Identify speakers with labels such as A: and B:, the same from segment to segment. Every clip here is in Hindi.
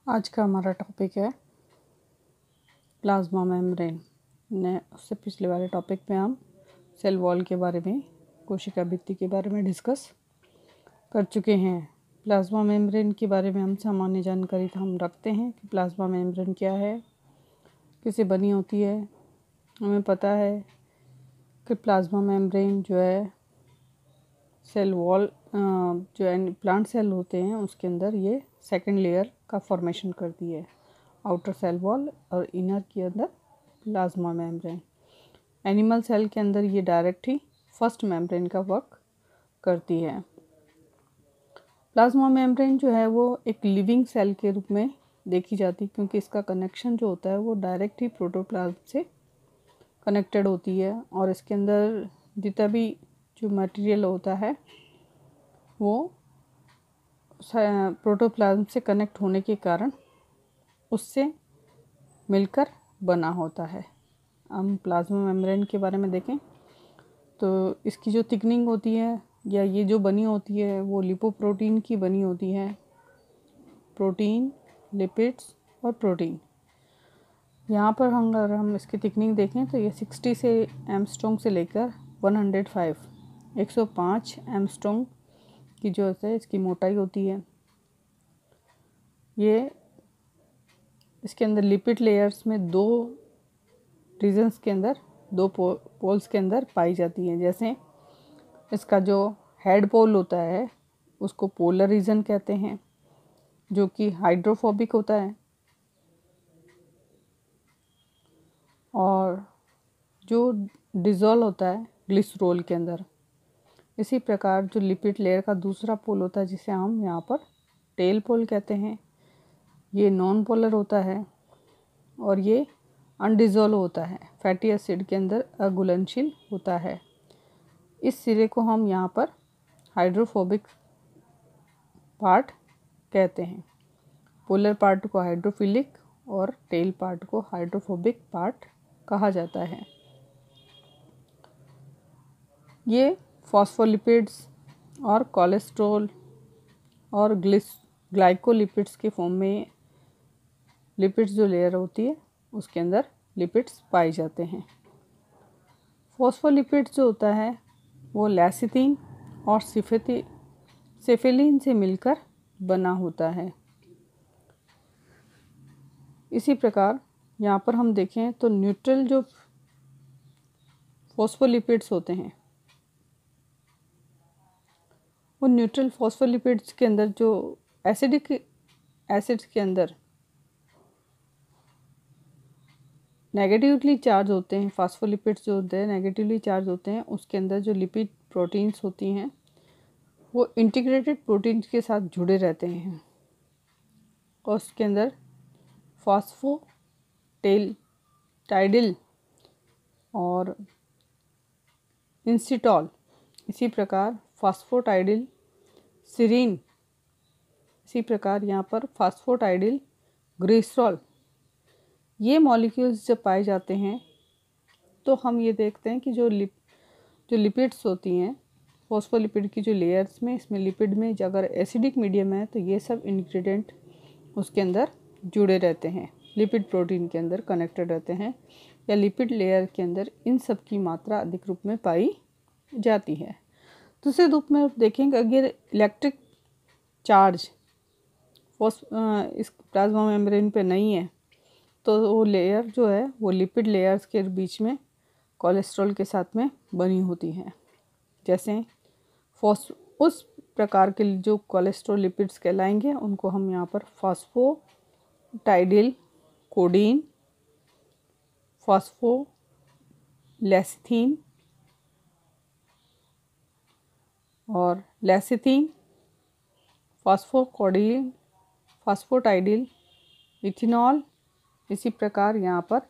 A: आज का हमारा टॉपिक है प्लाज्मा मेम्ब्रेन। ने उससे पिछले वाले टॉपिक में हम सेल वॉल के बारे में, कोशिका भित्ति के बारे में डिस्कस कर चुके हैं। प्लाज्मा मेम्ब्रेन के बारे में हम सामान्य जानकारी हम रखते हैं कि प्लाज्मा मेम्ब्रेन क्या है, किससे बनी होती है। हमें पता है कि प्लाज्मा मेम्ब्रेन जो है सेल वॉल, जो प्लांट सेल होते हैं उसके अंदर ये सेकंड लेयर का फॉर्मेशन करती है। आउटर सेल वॉल और इनर के अंदर प्लाज्मा मेम्ब्रेन। एनिमल सेल के अंदर ये डायरेक्ट ही फर्स्ट मेम्ब्रेन का वर्क करती है। प्लाज्मा मेम्ब्रेन जो है वो एक लिविंग सेल के रूप में देखी जाती है, क्योंकि इसका कनेक्शन जो होता है वो डायरेक्ट ही प्रोटोप्लाज्म से कनेक्टेड होती है। और इसके अंदर जितना भी जो मटेरियल होता है वो प्रोटोप्लाज्म से कनेक्ट होने के कारण उससे मिलकर बना होता है। हम प्लाज्मा मेम्ब्रेन के बारे में देखें तो इसकी जो थिकनिंग होती है या ये जो बनी होती है वो लिपोप्रोटीन की बनी होती है। प्रोटीन, लिपिड्स और प्रोटीन। यहाँ पर अगर हम इसकी थिकनिंग देखें तो ये 60 से एंगस्ट्रॉम से लेकर 105 एंगस्ट्रॉम की जो है इसकी मोटाई होती है। ये इसके अंदर लिपिड लेयर्स में दो रीजन्स के अंदर, दो पोल्स के अंदर पाई जाती है। जैसे इसका जो हेड पोल होता है उसको पोलर रीजन कहते हैं, जो कि हाइड्रोफोबिक होता है, और जो डिज़ोल्व होता है ग्लिसरोल के अंदर। इसी प्रकार जो लिपिड लेयर का दूसरा पोल होता है जिसे हम यहाँ पर टेल पोल कहते हैं, ये नॉन पोलर होता है और ये अनडिज़ोल्व होता है, फैटी एसिड के अंदर अघुलनशील होता है। इस सिरे को हम यहाँ पर हाइड्रोफोबिक पार्ट कहते हैं। पोलर पार्ट को हाइड्रोफिलिक और टेल पार्ट को हाइड्रोफोबिक पार्ट कहा जाता है। ये फॉस्फोलिपिड्स और कोलेस्ट्रॉल और ग्लाइकोलिपिड्स के फॉर्म में लिपिड्स जो लेयर होती है उसके अंदर लिपिड्स पाए जाते हैं। फॉस्फोलिपिड्स जो होता है वो लैसिथिन और सेफेलिन से मिलकर बना होता है। इसी प्रकार यहाँ पर हम देखें तो न्यूट्रल जो फॉस्फोलिपिड्स होते हैं वो न्यूट्रल फॉस्फोलिपिड्स के अंदर जो एसिडिक एसिड्स के अंदर नेगेटिवली चार्ज होते हैं, फॉस्फोलिपिड्स जो होते हैं नेगेटिवली चार्ज होते हैं, उसके अंदर जो लिपिड प्रोटीन्स होती हैं वो इंटीग्रेटेड प्रोटीन्स के साथ जुड़े रहते हैं और उसके अंदर टाइडिल और इंसिटॉल, इसी प्रकार फॉस्फोटाइडिल सीरीन, इसी प्रकार यहाँ पर फॉस्फोटाइडिल ग्लिसरॉल, ये मॉलिक्यूल्स जब पाए जाते हैं तो हम ये देखते हैं कि जो लिपिड्स होती हैं फॉस्फोलिपिड की जो लेयर्स में, इसमें लिपिड में अगर एसिडिक मीडियम है तो ये सब इंग्रेडिएंट उसके अंदर जुड़े रहते हैं, लिपिड प्रोटीन के अंदर कनेक्टेड रहते हैं, या लिपिड लेयर के अंदर इन सब की मात्रा अधिक रूप में पाई जाती है। दूसरे रूप में देखेंगे अगर इलेक्ट्रिक चार्ज इस प्लाज्मा मेम्ब्रेन पे नहीं है तो वो लेयर जो है वो लिपिड लेयर्स के बीच में कोलेस्ट्रॉल के साथ में बनी होती है। जैसे उस प्रकार के जो कोलेस्ट्रॉल लिपिड्स कहलाएंगे उनको हम यहाँ पर फॉस्फोटाइडिल कोडीन, फॉस्फोलेसिथिन और लेसिथिन, फॉस्फोकोडीन, फॉस्फोटाइडिल, इथेनॉल, इसी प्रकार यहाँ पर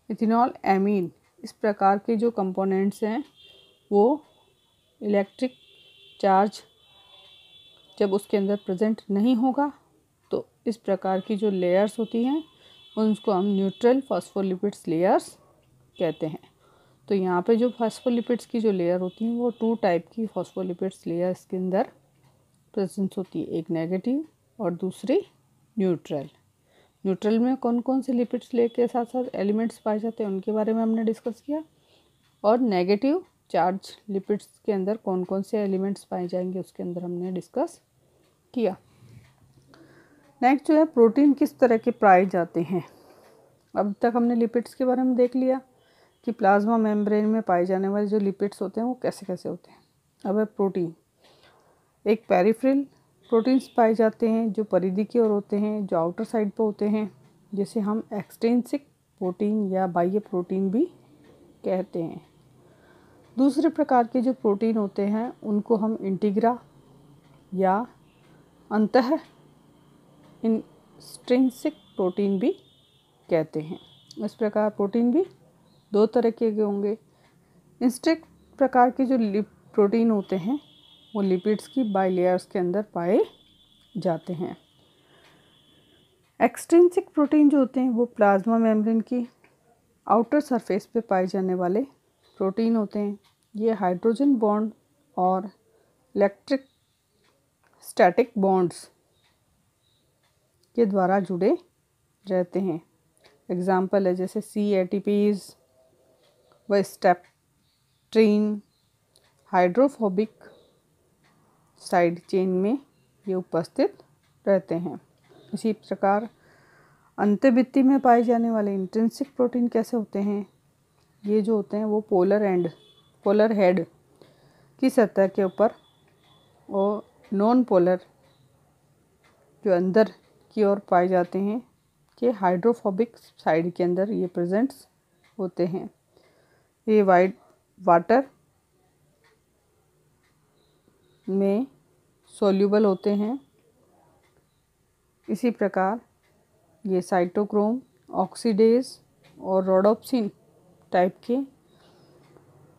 A: इथेनॉल एमीन, इस प्रकार के जो कंपोनेंट्स हैं वो इलेक्ट्रिक चार्ज जब उसके अंदर प्रेजेंट नहीं होगा तो इस प्रकार की जो लेयर्स होती हैं उनको हम न्यूट्रल फॉस्फोलिपिड्स लेयर्स कहते हैं। तो यहाँ पे जो फॉस्फोलिपिड्स की जो लेयर होती हैं वो 2 टाइप की फॉस्फोलिपिड्स लेयर्स के अंदर प्रेजेंस होती है, एक नेगेटिव और दूसरी न्यूट्रल। न्यूट्रल में कौन कौन से लिपिड्स के साथ साथ एलिमेंट्स पाए जाते हैं उनके बारे में हमने डिस्कस किया, और नेगेटिव चार्ज लिपिड्स के अंदर कौन कौन से एलिमेंट्स पाए जाएंगे उसके अंदर हमने डिस्कस किया। नेक्स्ट जो है प्रोटीन किस तरह के पाए जाते हैं। अब तक हमने लिपिड्स के बारे में देख लिया कि प्लाज्मा मेम्ब्रेन में पाए जाने वाले जो लिपिड्स होते हैं वो कैसे कैसे होते हैं। अब है प्रोटीन। एक पेरिफेरल प्रोटीन्स पाए जाते हैं जो परिधि की ओर होते हैं, जो आउटर साइड पर होते हैं, जिसे हम एक्सट्रिंसिक प्रोटीन या बाह्य प्रोटीन भी कहते हैं। दूसरे प्रकार के जो प्रोटीन होते हैं उनको हम इंटीग्रा या अंतः इंट्रिंसिक प्रोटीन भी कहते हैं। इस प्रकार प्रोटीन भी दो तरह के होंगे। इंस्ट्रिक प्रकार के जो प्रोटीन होते हैं वो लिपिड्स की बाइलेयर्स के अंदर पाए जाते हैं। एक्सट्रिंसिक प्रोटीन जो होते हैं वो प्लाज्मा मेम्ब्रेन की आउटर सरफेस पे पाए जाने वाले प्रोटीन होते हैं। ये हाइड्रोजन बॉन्ड और इलेक्ट्रिक स्टैटिक बॉन्ड्स के द्वारा जुड़े रहते हैं। एग्जाम्पल है जैसे CATPs व स्टेप्ट्रीन हाइड्रोफोबिक साइड चेन में ये उपस्थित रहते हैं। इसी प्रकार अंतर्भित्ति में पाए जाने वाले इंट्रिंसिक प्रोटीन कैसे होते हैं, ये जो होते हैं वो पोलर हेड की सतह के ऊपर और नॉन पोलर जो अंदर की ओर पाए जाते हैं कि हाइड्रोफोबिक साइड के अंदर ये प्रेजेंट्स होते हैं। ये वाटर में सोल्यूबल होते हैं। इसी प्रकार ये साइटोक्रोम, ऑक्सीडेज और रोडोप्सिन टाइप के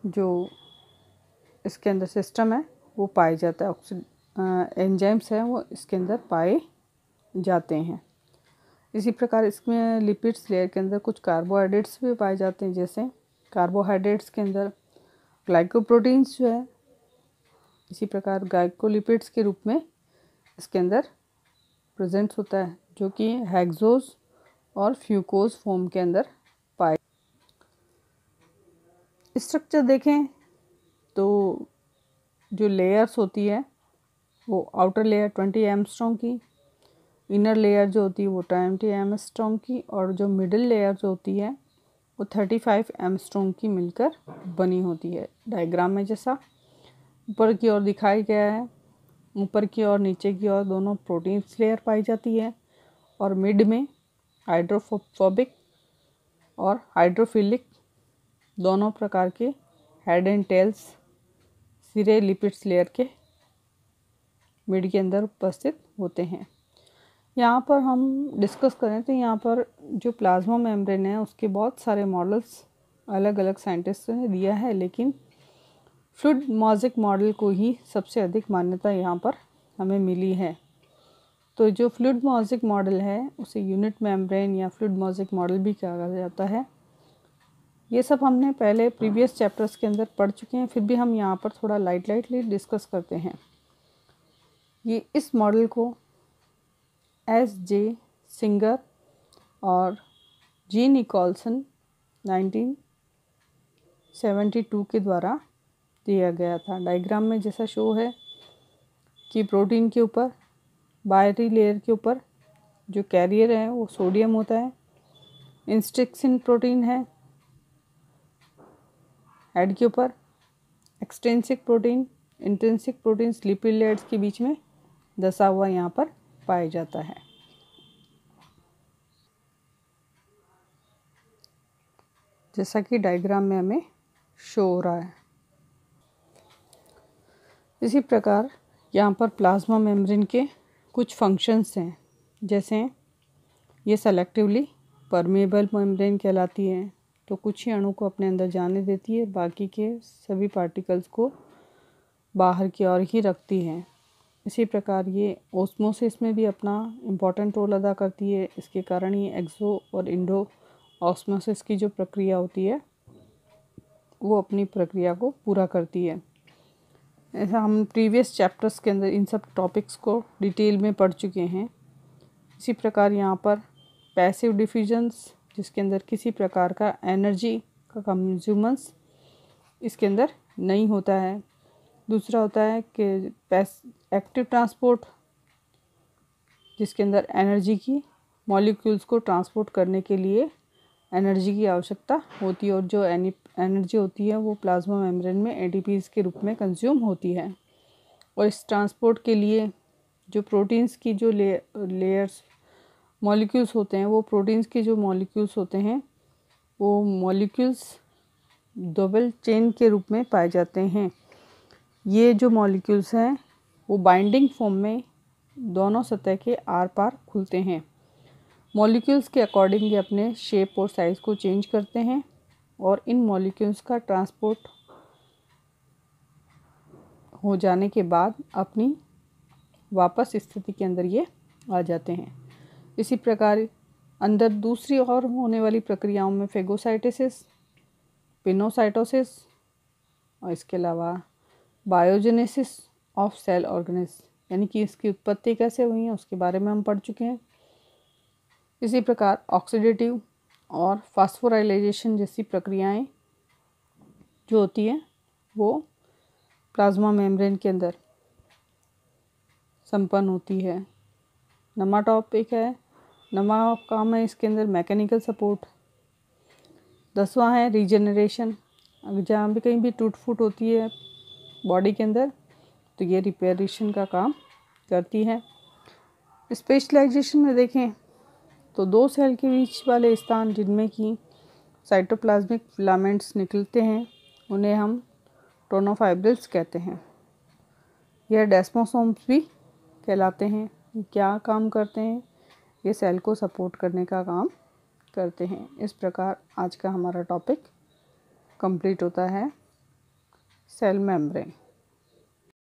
A: जो इसके अंदर सिस्टम है वो पाए जाता है। एंजाइम्स हैं वो इसके अंदर पाए जाते हैं। इसी प्रकार इसमें लिपिड्स लेयर के अंदर कुछ कार्बोहाइड्रेट्स भी पाए जाते हैं। जैसे कार्बोहाइड्रेट्स के अंदर ग्लाइकोप्रोटीन्स जो है, इसी प्रकार ग्लाइकोलिपिड्स के रूप में इसके अंदर प्रेजेंट होता है जो कि हेक्सोज और फ्यूकोज फॉर्म के अंदर पाए। स्ट्रक्चर देखें तो जो लेयर्स होती है वो आउटर लेयर 20 एंगस्ट्रॉम की, इनर लेयर जो होती है वो 20 एंगस्ट्रॉम की, और जो मिडिल लेयर जो होती है वो 35 एंगस्ट्रॉम की मिलकर बनी होती है। डायग्राम में जैसा ऊपर की ओर दिखाया गया है, ऊपर की ओर नीचे की ओर दोनों प्रोटीन्स लेयर पाई जाती है और मिड में हाइड्रोफोबिक और हाइड्रोफिलिक दोनों प्रकार के हेड एंड टेल्स सिरे लिपिड्स लेयर के मिड के अंदर उपस्थित होते हैं। यहाँ पर हम डिस्कस करें तो यहाँ पर जो प्लाज्मा मेम्ब्रेन है उसके बहुत सारे मॉडल्स अलग अलग साइंटिस्टों ने दिया है, लेकिन फ्लूइड मोज़ेक मॉडल को ही सबसे अधिक मान्यता यहाँ पर हमें मिली है। तो जो फ्लूइड मोज़ेक मॉडल है उसे यूनिट मेम्ब्रेन या फ्लूइड मोज़ेक मॉडल भी कहा जाता है। ये सब हमने पहले प्रीवियस चैप्टर्स के अंदर पढ़ चुके हैं, फिर भी हम यहाँ पर थोड़ा लाइटली डिस्कस करते हैं। ये इस मॉडल को S.J. सिंगर और G. निकोलसन 1972 के द्वारा दिया गया था। डायग्राम में जैसा शो है कि प्रोटीन के ऊपर बाहरी लेयर के ऊपर जो कैरियर है वो सोडियम होता है। इंस्ट्रिक्सिन प्रोटीन है हेड के ऊपर, extrinsic protein, intrinsic protein lipid layers के बीच में दसा हुआ यहाँ पर पाया जाता है। जैसा कि डायग्राम में हमें शो हो रहा है। इसी प्रकार यहाँ पर प्लाज्मा मेम्ब्रेन के कुछ फंक्शंस हैं, जैसे ये सेलेक्टिवली परमेबल मेम्ब्रेन कहलाती है, तो कुछ ही अणु को अपने अंदर जाने देती है, बाकी के सभी पार्टिकल्स को बाहर की ओर ही रखती है। इसी प्रकार ये ऑस्मोसिस में भी अपना इम्पॉर्टेंट रोल अदा करती है। इसके कारण ये एक्सो और इंडो ऑस्मोसिस की जो प्रक्रिया होती है वो अपनी प्रक्रिया को पूरा करती है। ऐसा हम प्रीवियस चैप्टर्स के अंदर इन सब टॉपिक्स को डिटेल में पढ़ चुके हैं। इसी प्रकार यहाँ पर पैसिव डिफ्यूजन्स, जिसके अंदर किसी प्रकार का एनर्जी का कंज्यूमेंस इसके अंदर नहीं होता है। दूसरा होता है कि एक्टिव ट्रांसपोर्ट, जिसके अंदर एनर्जी की मॉलिक्यूल्स को ट्रांसपोर्ट करने के लिए एनर्जी की आवश्यकता होती है, और जो एनर्जी होती है वो प्लाज्मा मेम्ब्रेन में एटीपीज़ के रूप में कंज्यूम होती है। और इस ट्रांसपोर्ट के लिए जो प्रोटीन्स की जो लेयर्स मॉलिक्यूल्स होते हैं, वो प्रोटीन्स के जो मॉलिक्यूल्स होते हैं वो मॉलिक्यूल्स डबल चेन के रूप में पाए जाते हैं। ये जो मॉलिक्यूल्स हैं वो बाइंडिंग फॉर्म में दोनों सतह के आर पार खुलते हैं। मॉलिक्यूल्स के अकॉर्डिंग ये अपने शेप और साइज़ को चेंज करते हैं, और इन मॉलिक्यूल्स का ट्रांसपोर्ट हो जाने के बाद अपनी वापस स्थिति के अंदर ये आ जाते हैं। इसी प्रकार अंदर दूसरी और होने वाली प्रक्रियाओं में फेगोसाइटोसिस, पिनोसाइटोसिस, और इसके अलावा बायोजेनेसिस ऑफ सेल ऑर्गेनेल्स, यानी कि इसकी उत्पत्ति कैसे हुई है उसके बारे में हम पढ़ चुके हैं। इसी प्रकार ऑक्सीडेटिव और फास्फोराइलेशन जैसी प्रक्रियाएं जो होती हैं वो प्लाज्मा मेम्ब्रेन के अंदर संपन्न होती है। नमा टॉपिक है, नमा काम है इसके अंदर मैकेनिकल सपोर्ट। 10वां है रीजनरेशन, जहाँ भी कहीं भी टूट फूट होती है बॉडी के अंदर तो ये रिपेयरेशन का काम करती है। स्पेशलाइजेशन में देखें तो 2 सेल के बीच वाले स्थान जिनमें कि साइटोप्लाज्मिक फिलामेंट्स निकलते हैं उन्हें हम टोनोफाइब्रिल्स कहते हैं। यह डेस्मोसोम्स भी कहलाते हैं। क्या काम करते हैं? ये सेल को सपोर्ट करने का काम करते हैं। इस प्रकार आज का हमारा टॉपिक कंप्लीट होता है, सेल मेम्ब्रेन।